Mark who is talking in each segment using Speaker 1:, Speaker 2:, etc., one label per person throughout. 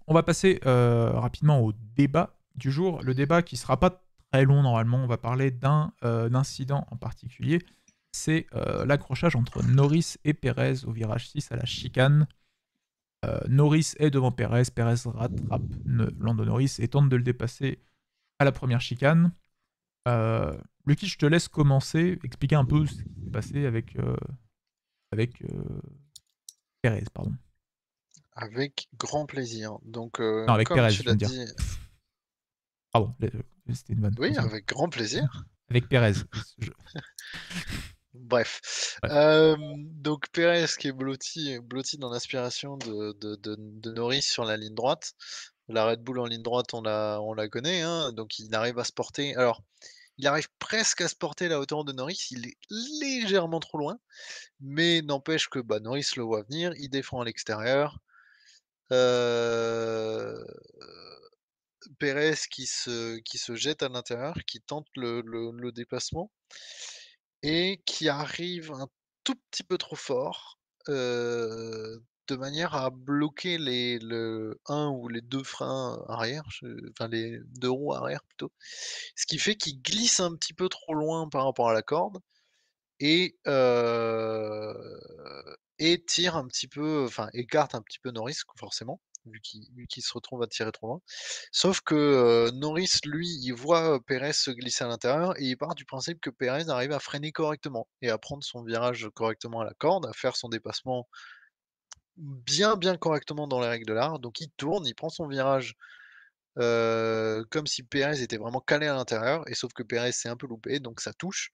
Speaker 1: on va passer rapidement au débat du jour. Le débat qui sera pas très long normalement, on va parler d'un incident en particulier. C'est l'accrochage entre Norris et Perez au virage 6 à la chicane. Norris est devant Perez, Perez rattrape Lando Norris et tente de le dépasser à la première chicane. Lucky, je te laisse commencer, expliquer un peu ce qui s'est passé avec Perez, pardon.
Speaker 2: Avec grand plaisir. Donc,
Speaker 1: Non, avec
Speaker 2: comme
Speaker 1: Perez,
Speaker 2: tu
Speaker 1: je viens
Speaker 2: l'as
Speaker 1: de dire.
Speaker 2: dit,
Speaker 1: Pardon, c'était une vanne.
Speaker 2: oui,
Speaker 1: Continue.
Speaker 2: avec grand plaisir.
Speaker 1: Avec Perez.
Speaker 2: Bref.
Speaker 1: Bref.
Speaker 2: Donc, Pérez qui est blotti dans l'aspiration de Norris sur la ligne droite. La Red Bull en ligne droite, on la connaît, hein, donc il arrive à se porter. Alors, il arrive presque à se porter à la hauteur de Norris, il est légèrement trop loin, mais n'empêche que bah, Norris le voit venir, il défend à l'extérieur. Euh, Pérez qui se jette à l'intérieur, qui tente le déplacement et qui arrive un tout petit peu trop fort, de manière à bloquer le un ou les 2 freins arrière, enfin les 2 roues arrière plutôt. Ce qui fait qu'il glisse un petit peu trop loin par rapport à la corde et tire un petit peu, enfin écarte un petit peu Norris forcément, vu qu'il se retrouve à tirer trop loin. Sauf que, Norris lui, il voit, Pérez se glisser à l'intérieur et il part du principe que Pérez arrive à freiner correctement et à prendre son virage correctement à la corde, à faire son dépassement bien correctement dans les règles de l'art. Donc il tourne, il prend son virage, comme si Pérez était vraiment calé à l'intérieur et sauf que Pérez s'est un peu loupé, donc ça touche.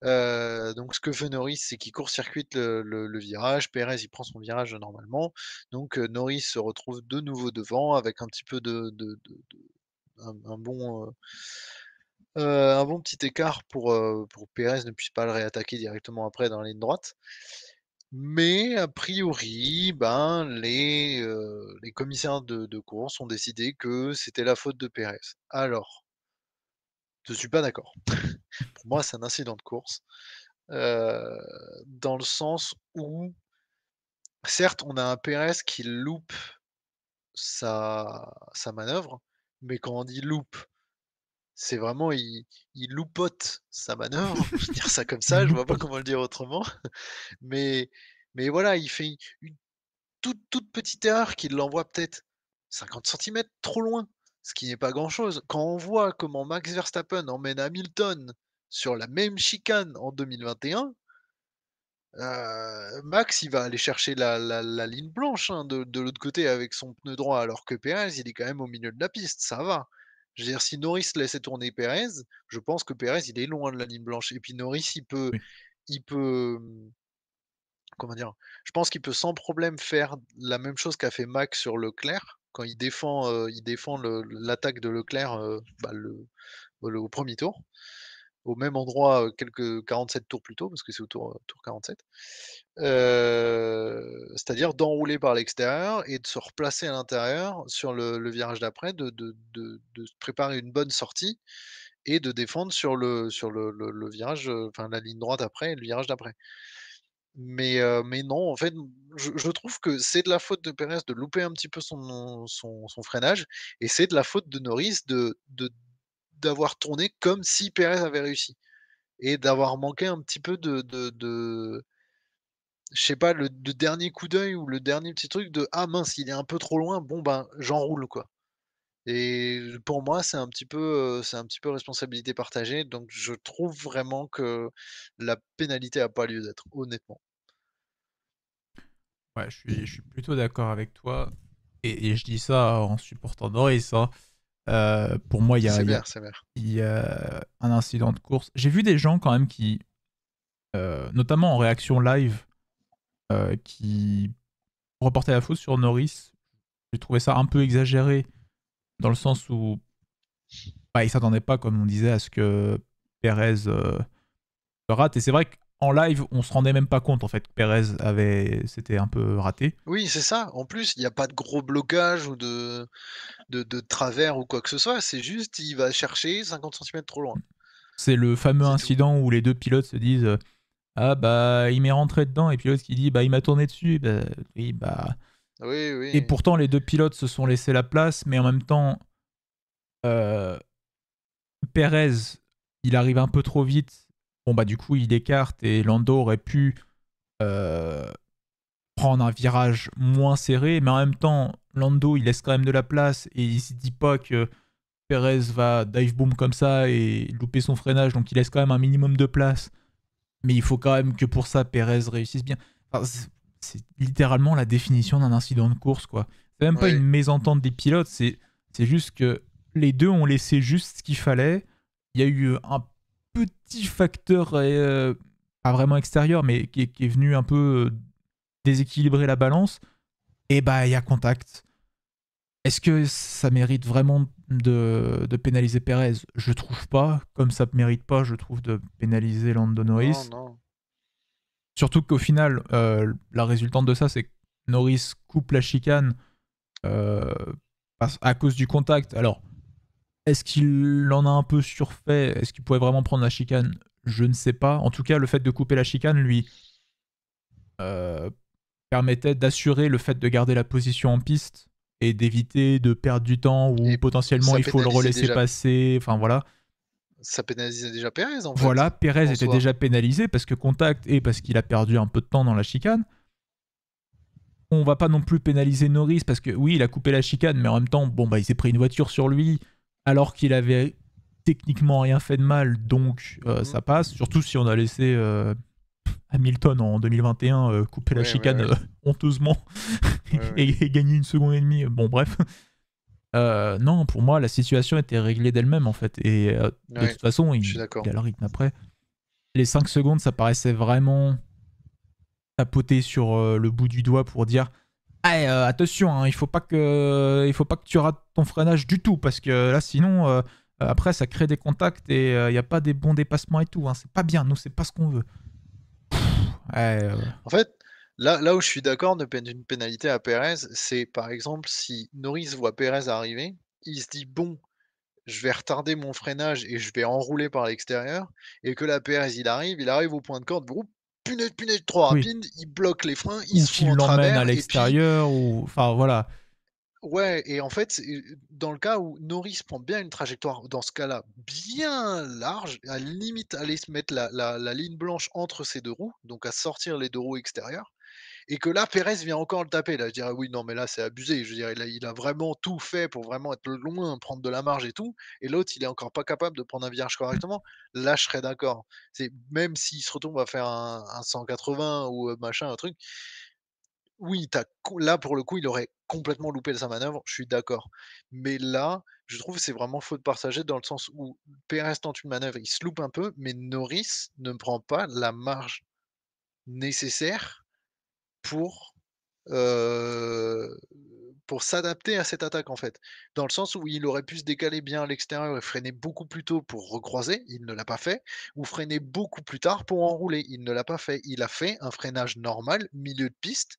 Speaker 2: Donc ce que fait Norris, c'est qu'il court-circuite le virage. Pérez, il prend son virage normalement. Donc Norris se retrouve de nouveau devant avec un petit peu de un bon petit écart pour Pérez ne puisse pas le réattaquer directement après dans la ligne droite. Mais a priori, ben, les commissaires de course ont décidé que c'était la faute de Pérez. Alors, je suis pas d'accord. Pour moi, c'est un incident de course, heu, dans le sens où, certes, on a un Pérez qui loupe sa manœuvre, mais quand on dit loupe, c'est vraiment il loupote sa manœuvre, je vais dire ça comme
Speaker 1: Il
Speaker 2: ça, je vois pas
Speaker 1: loupote.
Speaker 2: comment le dire autrement. Mais voilà, il fait une toute petite erreur qui l'envoie peut-être 50 centimètres trop loin, ce qui n'est pas grand-chose. Quand on voit comment Max Verstappen emmène Hamilton sur la même chicane en 2021, Max, il va aller chercher la ligne blanche, hein, de l'autre côté avec son pneu droit, alors que Pérez, il est quand même au milieu de la piste, ça va. Je veux dire, si Norris laissait tourner Pérez, je pense que Pérez, il est loin de la ligne blanche et puis Norris,
Speaker 1: Oui.
Speaker 2: il peut, comment dire? Je pense qu'il peut sans problème faire la même chose qu'a fait Max sur Leclerc, quand il défend l'attaque de Leclerc, bah, au 1er tour, au même endroit, quelques 47 tours plus tôt, parce que c'est au tour 47. C'est-à-dire d'enrouler par l'extérieur et de se replacer à l'intérieur sur le virage d'après, de se préparer une bonne sortie et de défendre sur le virage, enfin la ligne droite après et le virage d'après. Mais non, en fait, je trouve que c'est de la faute de Pérez de louper un petit peu son freinage et c'est de la faute de Norris d'avoir tourné comme si Pérez avait réussi et d'avoir manqué un petit peu de je sais pas, le dernier coup d'œil ou le dernier petit truc de: «Ah mince, il est un peu trop loin, bon ben, j'enroule quoi» et pour moi, c'est un petit peu responsabilité partagée, donc je trouve vraiment que la pénalité a pas lieu d'être, honnêtement.
Speaker 1: Ouais, je suis plutôt d'accord avec toi. Et je dis ça en supportant Norris, hein. Pour moi, il y a,
Speaker 2: C'est
Speaker 1: il y, a,
Speaker 2: bien, c'est bien.
Speaker 1: il y a un incident de course. J'ai vu des gens quand même qui, notamment en réaction live, qui reportaient la faute sur Norris. J'ai trouvé ça un peu exagéré, dans le sens où bah, ils s'attendaient pas, comme on disait, à ce que Perez le rate. Et c'est vrai qu'en live, on se rendait même pas compte en fait que Perez c'était un peu raté.
Speaker 2: Oui, c'est ça. En plus, il y a pas de gros blocage ou de travers ou quoi que ce soit. C'est juste, il va chercher 50 centimètres trop loin.
Speaker 1: C'est le fameux
Speaker 2: C'est tout.
Speaker 1: incident où les deux pilotes se disent ah bah il m'est rentré dedans et puis l'autre qui dit bah il m'a tourné dessus. Bah, oui bah
Speaker 2: Oui,
Speaker 1: Et
Speaker 2: oui.
Speaker 1: pourtant, les deux pilotes se sont laissés la place, mais en même temps, Pérez, il arrive un peu trop vite. Bon, bah, du coup, il écarte et Lando aurait pu euh, prendre un virage moins serré, mais en même temps, Lando, il laisse quand même de la place et il se dit pas que Pérez va dive boom comme ça et louper son freinage, donc il laisse quand même un minimum de place. Mais il faut quand même que pour ça, Pérez réussisse bien. Enfin, c'est littéralement la définition d'un incident de course, quoi. C'est même pas une
Speaker 2: Oui.
Speaker 1: mésentente des pilotes, c'est juste que les deux ont laissé juste ce qu'il fallait. Il y a eu un petit facteur, pas vraiment extérieur, mais qui est venu un peu déséquilibrer la balance. Et bah, il y a contact. Est-ce que ça mérite vraiment de pénaliser Pérez? Je trouve pas. Comme ça ne mérite pas, je trouve, de pénaliser Lando
Speaker 2: Non,
Speaker 1: Norris.
Speaker 2: non.
Speaker 1: Surtout qu'au final, la résultante de ça, c'est que Norris coupe la chicane euh, à cause du contact. Alors, est-ce qu'il en a un peu surfait? Est-ce qu'il pouvait vraiment prendre la chicane? Je ne sais pas. En tout cas, le fait de couper la chicane lui euh, permettait d'assurer le fait de garder la position en piste et d'éviter de perdre du temps ou
Speaker 2: Et
Speaker 1: potentiellement il faut le relaisser passer. Enfin voilà.
Speaker 2: ça pénalisait déjà Pérez, en
Speaker 1: Voilà,
Speaker 2: fait,
Speaker 1: Pérez
Speaker 2: en
Speaker 1: était
Speaker 2: soi.
Speaker 1: déjà pénalisé parce que contact et parce qu'il a perdu un peu de temps dans la chicane. On va pas non plus pénaliser Norris parce que oui, il a coupé la chicane, mais en même temps, bon bah il s'est pris une voiture sur lui alors qu'il avait techniquement rien fait de mal, donc
Speaker 2: Mhm.
Speaker 1: ça passe. Surtout si on a laissé Hamilton en 2021 couper la
Speaker 2: Ouais, ouais,
Speaker 1: chicane
Speaker 2: ouais.
Speaker 1: honteusement
Speaker 2: Ouais, ouais.
Speaker 1: et gagner une seconde et demie. Bon bref, non, pour moi la situation était réglée d'elle-même en fait. Et de
Speaker 2: Ouais,
Speaker 1: toute façon,
Speaker 2: je suis
Speaker 1: il
Speaker 2: d'accord.
Speaker 1: a le rythme après. Les 5 secondes, ça paraissait vraiment tapoter sur le bout du doigt pour dire ah, attention, hein, il faut pas que tu rates ton freinage du tout parce que là sinon après ça crée des contacts et il n'y a pas des bons dépassements et tout, hein, c'est pas bien, nous c'est pas ce qu'on veut. Ouais,
Speaker 2: En fait, là où je suis d'accord de mettre une pénalité à Pérez, c'est par exemple si Norris voit Pérez arriver, il se dit: «Bon, je vais retarder mon freinage et je vais enrouler par l'extérieur», et que là Pérez il arrive au point de corde, groupe, punaise, punaise, trop
Speaker 1: oui,
Speaker 2: rapide, il bloque les freins, il
Speaker 1: ou
Speaker 2: se fout
Speaker 1: qu'il
Speaker 2: en
Speaker 1: l'emmène à
Speaker 2: travers et puis
Speaker 1: l'extérieur ou enfin voilà.
Speaker 2: ouais, et en fait, dans le cas où Norris prend bien une trajectoire, dans ce cas-là, bien large, à la limite aller se mettre la ligne blanche entre ses 2 roues, donc à sortir les 2 roues extérieures, et que là, Pérez vient encore le taper. Là, je dirais: «Oui, non, mais là, c'est abusé». Je veux dire, il a vraiment tout fait pour vraiment être loin, prendre de la marge et tout, et l'autre, il est encore pas capable de prendre un virage correctement. Là, je serais d'accord. C'est même s'il se retrouve à faire un 180 ou, machin, un truc, oui, tu là, pour le coup, il aurait complètement loupé sa manœuvre, je suis d'accord. Mais là, je trouve que c'est vraiment faute partagée dans le sens où Pérez tente une manœuvre, il se loupe un peu, mais Norris ne prend pas la marge nécessaire pour, heu, pour s'adapter à cette attaque, en fait. Dans le sens où il aurait pu se décaler bien à l'extérieur et freiner beaucoup plus tôt pour recroiser, il ne l'a pas fait, ou freiner beaucoup plus tard pour enrouler, il ne l'a pas fait. Il a fait un freinage normal, milieu de piste,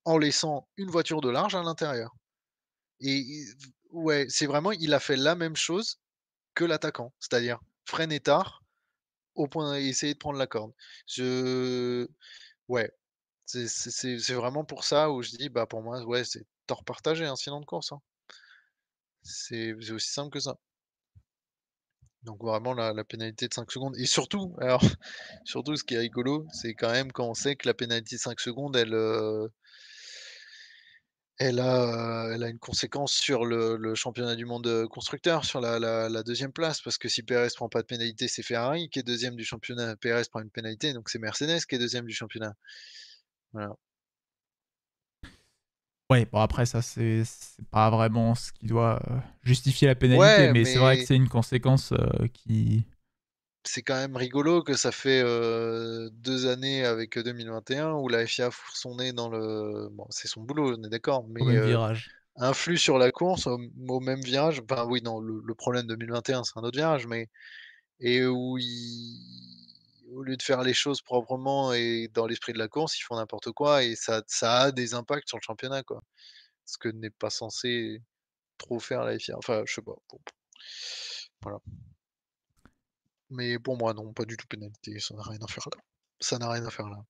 Speaker 2: en laissant une voiture de large à l'intérieur, et ouais, c'est vraiment il a fait la même chose que l'attaquant, c'est-à-dire freiner tard au point essayer de prendre la corde. Je Ouais, c'est vraiment pour ça où je dis, bah, pour moi, ouais, c'est tort partagé, incident de course, hein. C'est aussi simple que ça. Donc vraiment la pénalité de 5 secondes, et surtout alors surtout ce qui est rigolo, c'est quand même quand on sait que la pénalité de 5 secondes, elle a une conséquence sur le championnat du monde, constructeurs, sur la 2e place, parce que si Pérez prend pas de pénalité, c'est Ferrari qui est deuxième du championnat. Pérez prend une pénalité, donc c'est Mercedes qui est deuxième du championnat. Voilà.
Speaker 1: Ouais, bon après ça c'est pas vraiment ce qui doit justifier la pénalité,
Speaker 2: Ouais,
Speaker 1: mais c'est vrai que
Speaker 2: mais
Speaker 1: c'est une conséquence qui
Speaker 2: c'est quand même rigolo que ça fait, 2 années avec, 2021 où la FIA fourre son nez dans le bon, c'est son boulot, on est d'accord,
Speaker 1: au
Speaker 2: mais,
Speaker 1: même virage.
Speaker 2: influe sur la course au même virage. Enfin oui, non, le problème 2021, c'est un autre virage, mais et où au lieu de faire les choses proprement et dans l'esprit de la course, ils font n'importe quoi, et ça a des impacts sur le championnat, quoi. Ce que n'est pas censé trop faire la FIA. Enfin, je sais pas, bon, voilà. Mais pour moi, non, pas du tout pénalité, ça n'a rien à faire là. Ça n'a rien à faire là.